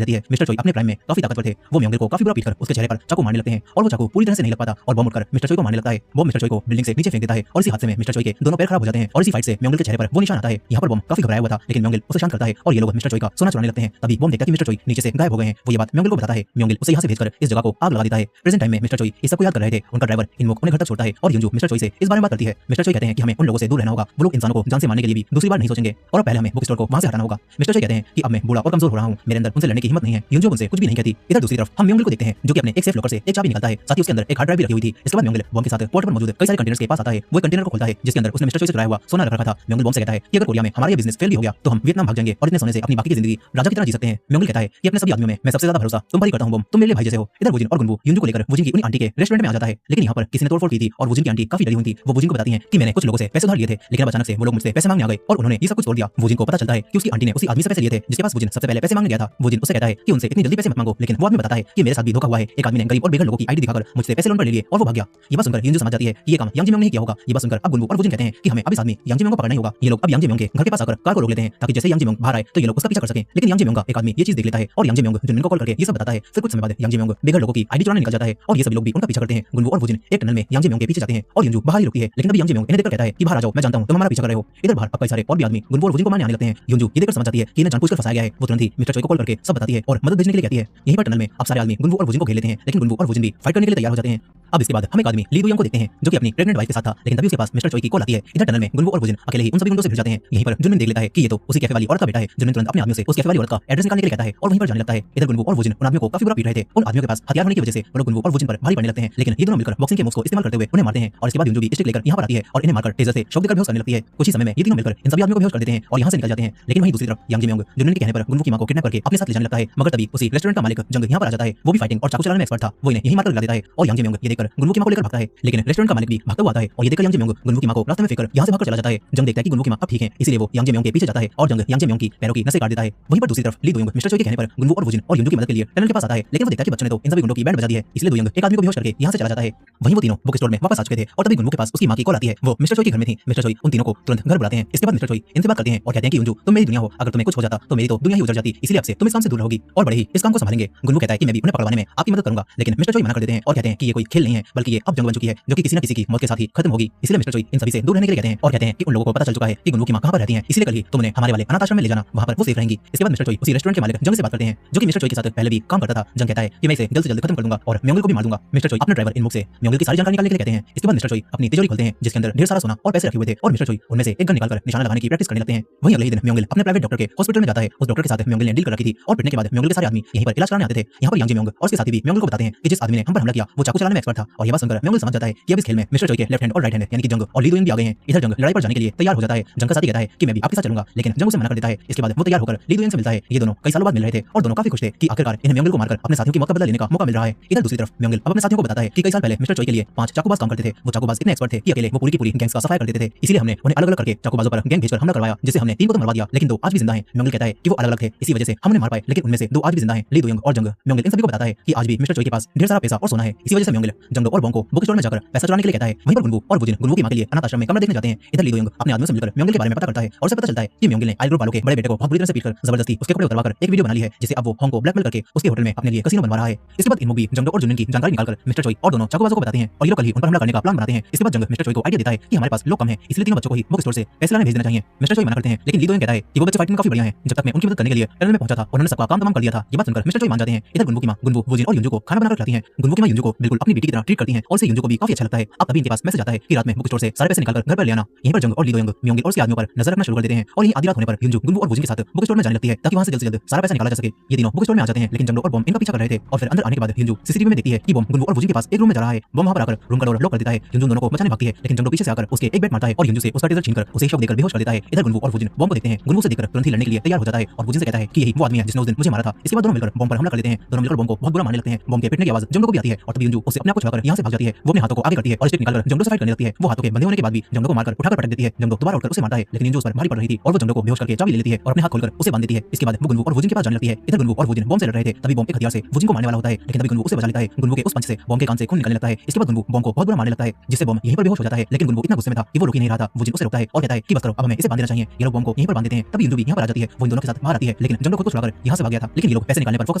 रहती है। मिस्टर चोई अपने प्राइम में काफी ताकतवर थे। वो म्योंगिल को काफी बुरा पीटकर उसके चेहरे पर चाकू मारने लगते हैं और वो चाकू पूरी तरह से नहीं लग पाता और बॉम्ब उठकर मिस्टर चोई को मारने लगता है। वो मिस्टर चोई को बिल्डिंग से नीचे फेंक देता है और इसी हादसे में मिस्टर चोई के दोनों पैर खराब हो जाते हैं और इसी फाइट से म्योंगिल के चेहरे पर वो निशान आता है। यहाँ पर बॉम्ब काफी घबराया हुआ था, लेकिन म्योंगिल उसे शांत करता है और ये लोग मिस्टर चोई का सोना चुराने लगते हैं। तभी बॉम्ब देखता है कि मिस्टर चोई नीचे से गायब हो गए हैं। वो ये बात म्योंगिल को बताता है। म्योंगिल उसे यहाँ से भेजकर इस जगह को आग लगा देता है। प्रेजेंट टाइम में मिस्टर चोई इस सब को याद कर रहे थे। उनका ड्राइवर इनमुक उन्हें घर तक छोड़ता है और युंजू मिस्टर चोई से इस बारे में बात करती है। मिस्टर चोई कहते हैं कि हमें उन लोगों से दूर रहना होगा। वो लोग इंसानों को जान से मारने के लिए भी दूसरी बार नहीं सोचेंगे और पहले हमें बुक स्टोर को वहां से हटाना होगा। मिस्टर चोई कहते हैं कि अब मैं बूढ़ा और कमजोर हो रहा हूं, मेरे अंदर उनसे लड़ने की हिम्मत नहीं है। युंजू उनसे कुछ भी नहीं कहती। इधर दूसरी तरफ हम म्योंगिल को देखते हैं, जो कि अपने एक सेफ लॉकर से एक चाबी निकालता है। साथ ही उसके अंदर एक हार्ड ड्राइव भी रखी हुई थी। इसके बाद म्योंगिल बॉम्ब के साथ पोर्ट पर मौजूद कई सारे कंटेनर्स के पास आता है। वो कंटेनर को खोलता है जिसके अंदर उसने मिस्टर चोई से चुराया हुआ सोना रख रखा था। म्योंगिल बॉम्ब से कहता है कि अगर कोरिया में हमारा ये बिजनेस फेल भी हो गया तो हम वियतनाम भाग जाएंगे और इतने सोने से अपनी बाकी की जिंदगी राजा की तरह जी सकते हैं। म्योंगिल कहता है कि अपने सभी आदमियों में मैं सबसे ज्यादा भरोसा तुम पर ही करता हूं बॉम्ब, तुम मेरे लिए भाई जैसे हो। इधर वुजिन और गुनवू युंजू को लेकर वुजिन की उन आंटी के रेस्टोरेंट में आ जाता है। लेकिन यहाँ पर किसी ने तोड़फोड़ की थी और वुजिन की आंटी काफी डरी हुई थी। वो वुजिन को बताती हैं कि मैंने कुछ लोगों से पैसे उधार लिए थे, लेकिन अब अचानक से वो लोग मुझसे पैसे मांगने आ गए और उन्होंने ये सब कुछ तोड़ दिया। वुजिन को पता चलता है कि उसकी आंटी ने उसी आदमी से पैसे लिए थे जिसके पास वुजिन सबसे पहले पैसे मांगने गया था। वुजिन उसे कहता है कि उनसे इतनी जल्दी पैसे मत मांगो, लेकिन वो आदमी बताता है कि मेरे साथ भी धोखा हुआ है। एक आदमी ने गरीब और बेघर लोगों की आईडी दिखाकर मुझसे पैसे लोन पर ले लिए और वो भाग गया। ये बात सुनकर युंजू समझ जाती है कि ये काम यांग जिमियोंग ने किया होगा। ये बात सुनकर अब गुनवू और वुजिन कहते हैं कि हमें अब इस आदमी यांग जिमियोंग को पकड़ना ही होगा। ये लोग अब यांग जिमियोंग के घर के पास आकर कार को रोक लेते हैं ताकि जैसे यांग जिमियोंग बाहर आए तो ये लोग उसका पीछा कर सकें। लेकिन यांग जिमियोंग का एक आदमी ये चीज देख लेता है और यांग जिमियोंग जुनमिन को कॉल करके ये सब बताता है। फिर कुछ समय बाद यांग जिमियोंग बेघर लोगों की आईडी चुराने निकल जाता है और ये सभी लोग भी उनका पीछा करते हैं। गुनवू और वुजिन एक टनल में यांग जिमियोंग के पीछे जाते हैं और युंजू बाहर ही रुकती है। लेकिन अभी यांग जिमियोंग इन्हें देखकर कहता है कि बाहर आ जाओ, मैं जानता हूं तुम हमारा पीछा कर रहे हो। इधर बाहर अब कई सारे और भी आदमी गुनवू और वुजिन को मारने आने लगते हैं। युंजू ये देखकर समझ जाती है कि इन्हें जानबूझकर फंसाया गया है। वो तुरंत ही मिस्टर चोई को कॉल करके सब बताती है और मदद भेजने के लिए कहती है। यहीं पर टनल में अब सारे आदमी गुनवू और वुजिन को घेर लेते हैं, लेकिन गुनवू और वुजिन भी फाइट करने के लिए तैयार हो जाते हैं। अब इसके बाद हम एक आदमी ली दुयंग को देखते हैं जो कि अपनी प्रेग्नेंट वाइफ के साथ था, लेकिन तभी उसके पास मिस्टर चोई की कॉल आती है। इधर टनल में गुनवू और वुजिन अकेले ही उन सभी गुंडों से भिड़ जाते हैं। यहीं पर जुनमिन देख लेता है कि ये तो उसी कैफे वाली औरत का बेटा है। जुनमिन तुरंत अपने आदमियों से उस कैफे वाली औरत का एड्रेस निकालने के लिए कहता है और वहीं पर जाने लगता है। इधर गुनवू और वुजिन उन आदमियों को काफी बुरा पीट रहे थे। उन आदमियों के पास हथियार होने की वजह से वो लोग गुनवू और वुजिन पर भारी पड़ने लगते हैं, लेकिन ये दोनों मिलकर बॉक्सिंग के मूव्स को इस्तेमाल करते हुए उन्हें मारते हैं और इसके बाद युंजू भी स्टिक लेकर यहाँ पर आती है और इन्हें मारकर टेजर से शॉक देकर बेहोश करने लगती है। कुछ ही समय में ये तीनों मिलकर इन सभी आदमियों को बेहोश कर देते हैं और यहाँ से निकल जाते हैं। लेकिन वहीं दूसरी तरफ यांग जिमियोंग जुनमिन के कहने पर गुनवू की मां को किडनैप करके अपने साथ ले जाने लगता है। मगर तभी उसी रेस्टोरेंट का मालिक जंग यहाँ पर आ जाता है। वो भी फाइटिंग और चाकू चलाने में एक्सपर्ट था। वो इन्हें यहीं मारकर गिरा देता है और यांग जिमियोंग ये देखकर गुनवू की मां को लेकर भागता है। लेकिन रेस्टोरेंट का मालिक भी भागता हुआ आता है और ये देखकर यांग जिमियोंग गुनवू की मां को रास्ते में फेंककर यहाँ से भागकर चला जाता है। जंग देखता है कि गुनवू की मां अब ठीक है, इसीलिए वो यांग जिमियोंग के पीछे जाता है और जंग यांग जिमियोंग की पैरों की नसें काट देता है। वहीं पर दूसरी तरफ ली दुयंग मिस्टर चोई के कहने पर गुनवू और वुजिन और युंजू की मदद के लिए टनल के पास आता है, लेकिन वो देखता है कि बच्चों ने तो इन सभी गुंडों की बैंड बजा दी है, इसलिए दुयंग एक आदमी को बेहोश करके यहाँ से चला जाता है। वहीं वो तीनों बुक स्टोर में वापस आ चुके थे और तभी गुनवू के पास उसकी मां की कॉल आती है। वो मिस्टर चोई के घर में थी। मिस्टर चोई उन तीनों को तुरंत घर बुलाते हैं। इसके बाद मिस्टर चोई इनसे बात करते हैं और कहते हैं कि युंजू तुम मेरी दुनिया हो, अगर तुम्हें कुछ हो जाता तो मेरी तो दुनिया ही उजड़ जाती, इसलिए अब से तुम इस काम से दूर रहोगी और बड़े ही इस काम को संभालेंगे। गुनवू कहता है कि मैं भी उन्हें पकड़वाने में आपकी मदद करूंगा, लेकिन मिस्टर चोई मना कर देते हैं और कहते हैं कि ये कोई खेल नहीं है, बल्कि ये अब जंग बन चुकी है जो कि किसी न किसी की मौत के साथ ही खत्म होगी। इसलिए मिस्टर चोई इन सभी से दूर रहने के लिए कहते हैं और कहते हैं कि उन लोगों को पता चल चुका है कि गुनवू की मां कहां पर रहती है, इसलिए कल ही तुम उन्हें हमारे वाले अनाथ आश्रम में ले जाना, वहां पर वो सेफ रहेंगी। इसके बाद मिस्टर चोई उसी रेस्टोरेंट के मालिक जंग से बात करते हैं जो कि मिस्टर चोई के साथ पहले भी काम करता था। जंग कहता है कि मैं इसे जल्द से जल्द खत्म कर दूंगा और म्योंगिल को भी मार दूंगा। मिस्टर चोई अपने ड्राइवर इनमुक से म्योंगिल की सारी जानकारी निकालने के लिए कहते हैं। इसके बाद मिस्टर चोई अपनी तिजोरी खोलते हैं जिसके अंदर ढेर सारा सोना और पैसे रखे हुए थे और मिस्टर चोई उनमें से एक गन निकालकर निशाना लगाने की प्रैक्टिस करने लगते हैं। वहीं अगले ही दिन म्योंगिल अपने प्राइवेट डॉक्टर के हॉस्पिटल में जाता है। उस डॉक्टर के साथ म्योंगिल ने डील कर रखी थी और पिटने के बाद म्योंगिल के सारे आदमी यहीं पर इलाज कराने आते थे। यहाँ पर यांग जिमियोंग और उसके साथी भी म्योंगिल को बताते हैं कि जिस आदमी ने हम पर हमला किया वो चाकू चलाने में एक्सपर्ट था और यह बात सुनकर म्योंगिल समझ जाता है कि अब इस खेल में मिस्टर चोई के लेफ्ट हैंड और राइट हैंड यानी कि जंग और ली दुयंग भी आ गए हैं। इधर जंग लड़ाई पर जाने के लिए तैयार हो जाता है। जंग का साथी कहता है कि मैं भी आपके साथ चलूंगा, लेकिन जंग उसे मना कर देता है। इसके बाद वो तैयार होकर ली दुयंग से मिलता है। ये दोनों कई सालों बाद मिल रहे थे और दोनों काफी खुश थे कि आखिरकार इन्हें म्योंगिल को मारकर अपने साथियों की मौत का बदला लेने का मौका मिल रहा है। इधर दूसरी तरफ म्योंगिल अब अपने साथियों को बताता है कि कई साल पहले मिस्टर चोई के लिए 5 चाकूबाज काम करते थे। वो चाकूबाज इतने एक्सपर्ट थे कि अकेले वो पूरी की पूरी गैंग्स का सफाया कर देते थे, इसलिए हमने उन्हें अलग अलग करके चाकूबाजों पर गैंग भेजकर हमला करवाया, जिससे हमने 3 को तो मरवा दिया लेकिन 2 आज भी जिंदा हैं। म्योंगिल कहता है कि वो अलग अलग थे, इसी वजह से हमने मार पाए, लेकिन उनमें से 2 आज भी जिंदा हैं, ली दुयंग और जंग। म्योंगिल इन सभी को बताता है कि आज भी मिस्टर चोई के पास ढेर सारा पैसा और सोना है, इसी वजह से म्योंगिल जंग और बॉन्ग को बुक स्टोर में जाकर पैसा चुराने के लिए कहता है। वहीं पर गुनवू और वुजिन गुनवू की मां के लिए अनाथ आश्रम में कमरा देखने जाते हैं। इधर ली दुयंग अपने आदमियों से मिलकर म्योंगिल के बारे में पता करता है और उसे पता चलता है कि म्योंगिल ने आई ग्रुप वालों के बड़े बेटे को बहुत बुरी तरह से पीटकर जबरदस्ती उसके कपड़े उतरवाकर एक वीडियो बना ली है, जिसे अब वो होंग को ब्लैकमेल करके उसके होटल में अपने लिए कसिनो बनवा रहा है। इसके बाद इनमुक भी जंग और जुनमिन की जानकारी निकालकर मिस्टर चोई और दोनों चाकूबाजों को बताते हैं और ये लोग कल ही उन पर हमला करने का प्लान बनाते हैं। इसके बाद जंग मिस्टर चोई को आइडिया देता है कि हमारे पास लोग कम हैं, इसलिए तीनों बच्चों को ही बुक स्टोर से पैसे लाने भेज देना चाहिए। मिस्टर चोई मना करते हैं, लेकिन ली दुयंग कहता है कि वो बच्चे फाइटिंग में काफी बढ़िया हैं। जब तक मैं उनकी मदद करने के लिए टनल में पहुंचा था उन्होंने सबका काम तमाम कर लिया था। ये बात सुनकर मिस्टर चोई मान जाते हैं। इधर गुनवू की मां गुनवू वुजिन और युंजू को खाना बनाकर खिलाती हैं। गुनवू की मां युंजू को बिल्कुल अपनी बेटी की तरह तरह ट्रीट करती हैं और इसे युंजू को भी काफी अच्छा लगता है। अब तभी इनके पास मैसेज आता है कि रात में बुक स्टोर से सारे पैसे निकालकर घर पर ले आना। यहीं पर जंग और ली दो यंग म्योंगिल और उसके आदमियों पर नजर रखना शुरू कर देते हैं और यही आधी रात होने पर युंजू गुनवू और वुजिन के साथ बुक स्टोर में जाने लगती है ताकि वहां से जल्द सारा पैसा निकाला जा सके। ये तीनों बुक स्टोर में आ जाते हैं लेकिन जंगलो और बॉम्ब इनका पीछा कर रहे थे और फिर अंदर आने के बाद युंजू सीसीटीवी में देखती है कि बॉम्ब गुनवू और वुजिन के पास एक रूम में जा रहा है। बॉम्ब वहां पर आकर रूम का डोर लॉक कर देता है। युंजू दोनों को बचाने भागती है लेकिन जंगलो पीछे से आकर उसके एक बैट मारता है और युंजू से उसका टेजर छीनकर उसे शॉक देकर बेहोश कर देता है। इधर गुनवू और वुजिन बॉम्ब को देखते हैं। गुनवू से देखकर तुरंत ही लड़ने के लिए तैयार हो जाता है और वुजिन से कहता है कि यही वो आदमी है जिसने उस दिन मुझे मारा था। इसके बाद दोनों मिलकर बॉम्ब पर हमला कर देते हैं। दोनों मिलकर बॉम्ब को बहुत बुरा मारने लगते हैं। बॉम्ब के पिटने की आवाज जंगलो को भी आती है और तभी युंजू उससे अपने आप को छुड़ाकर यहां से भाग जाती है। वो अपने हाथों को आगे करती है और स्टिक निकालकर जंगलो से फाइट करने लगती है। वो हाथों के बंधे होने के बाद भी जंगलो को मारकर उठाकर पटक देती है। जंगलो दोबारा उठकर उसे मारता है लेकिन युंजू उस पर भारी पड़ रही थी और वो जंगलो को बेहोश करके चाबी ले लेती है और अपने हाथ खोलकर उसे बांध देती है। इसके बाद वो गुनवू और वुजिन के पास जाने लगती है। इधर गुनवू और वुजिन बॉम्ब से लड़ रहे थे तभी बॉम्ब एक हथियार से वुजिन को मारने वाला होता है लेकिन तभी गुनवू उसे बचा लेता है। गुनवू के उस पंच से बॉम्ब के कान से खून निकलने लगता है। इसके बाद गुनवू बॉम्ब को बहुत बुरा मारने लगता है जिससे बॉम्ब यहीं पर बेहोश हो जाता है लेकिन गुनवू इतना गुस्से में था कि वो रुक ही नहीं रहा था। वुजिन उसे रोकता है और कहता है कि बस करो अब हमें इसे बांध देना चाहिए। ये लोग बॉम्ब को यहीं पर बांध देते हैं। तभी युंजू भी यहां पर आ जाती है। वो इन दोनों के साथ बाहर आती है लेकिन जंगलो खुद को छुड़ाकर यहां से भाग गया था। लेकिन ये लोग पैसे निकालने पर फोकस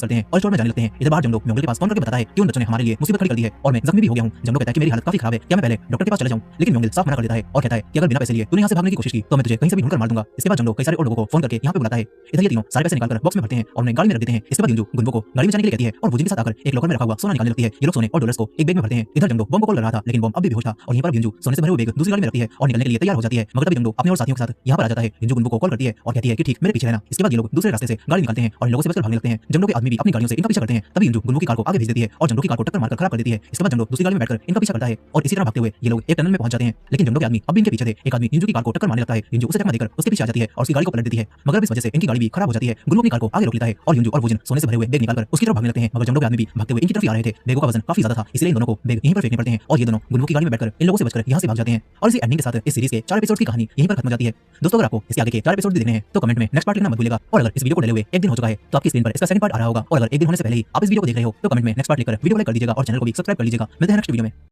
करते हैं और स्टोर में जाने लगते हैं। इधर बाहर जंगलो म्योंगिल के पास फोन करके बताता है कि उन बच्चों ने हमारे लिए मुसीबत खड़ी कर दी है और मैं जख्मी भी हो गया हूं। जंगलो कहता है कि मेरी हालत काफी खराब है, क्या मैं पहले डॉक्टर के पास चला जाऊं? लेकिन म्योंगिल साफ मना कर देता है और कहता है कि अगर बिना पैसे लिए तूने यहां से भागने की कोशिश की तो मैं तुझे कहीं से भी ढूंढकर मार दूंगा। इसके बाद जंगलो कई सारे और लोगों को फोन करके यहां पे बुलाता है। इधर ये तीनों सारे पैसे निकालकर बॉक्स में भरते हैं और उन्हें गाड़ी में रख देते हैं। इसके बाद युंजू गुनवू को गाड़ी में जाने के लिए कहती है और वुजिन के साथ आकर एक लॉकर में रखा हुआ सोना निकालने लगती है। ये लोग सोने और डॉलर्स को एक बैग में भरते हैं। इधर जंगलो बॉम्ब को कॉल कर रहा था लेकिन बॉम्ब अब भी बेहोश था और यहीं पर युंजू सोने से भरे हुए बैग दूसरी गाड़ी में रखती है और निकलने के लिए तैयार हो जाती है। मगर तभी जंगलो अपने और साथियों के साथ यहां पर आ जाता है। युंजू गुनवू को कॉल करती है और कहती है कि ठीक मेरे पीछे रहना। इसके बाद ये लोग दूसरे रास्ते से गाड़ी निकालते हैं और इन लोगों से बचकर भागने लगते हैं। जंगलो के आदमी भी अपनी गाड़ियों से इनका पीछा करते हैं। तभी युंजू गुनवू की कार को आगे भेज देती है और जंगलो की कार को टक्कर मारकर खराब कर देती है। इसके बाद जंगलो दूसरी गाड़ी में बैठकर इनका पीछा करता है और इसी तरह भागते हुए ये लोग एक टनल में पहुंच जाते हैं। लेकिन जंगलो के आदमी अब भी इनके पीछे थे। एक आदमी युंजू की कार को टक्कर मारने लगता है। युंजू उसे टक्कर देकर उसके पीछे आ जाती है और उसकी गाड़ी को पलट देती है। मगर इस वजह से इनकी गाड़ी भी खराब हो जाती है। गुनवू अपनी कार को आगे रोक लेता है और युंजू और वुजिन सोने से भरे हुए बैग निकालकर उसकी तरफ भागने लगते हैं। मगर जंगलो के आदमी भी भागते हुए इनकी तरफ ही आ रहे थे। बैगों का वजन काफी ज्यादा था इसलिए इन दोनों को बैग यहीं पर फेंकने पड़ते हैं और ये दोनों गुनवू की गाड़ी में बैठकर इन लोगों से बचकर यहां से भाग जाते हैं। और इसी एंडिंग के साथ इस सीरीज के 4 एपिसोड की कहानी यहीं पर खत्म हो जाती है। दोस्तों अगर आपको इसके आगे के 4 एपिसोड भी देखने हैं तो कमेंट में नेक्स्ट पार्ट लिखना मत भूलिएगा। और अगर इस वीडियो को डले हुए एक दिन हो चुका है तो आपकी स्क्रीन पर इसका सेकंड पार्ट आ रहा होगा और अगर एक दिन होने से पहले ही आप इस वीडियो को देख रहे हो तो कमेंट में नेक्स्ट पार्ट लिखकर वीडियो को लाइक कर दीजिएगा और चैनल को भी सब्सक्राइब कर लीजिएगा। मिलते हैं नेक्स्ट वीडियो में।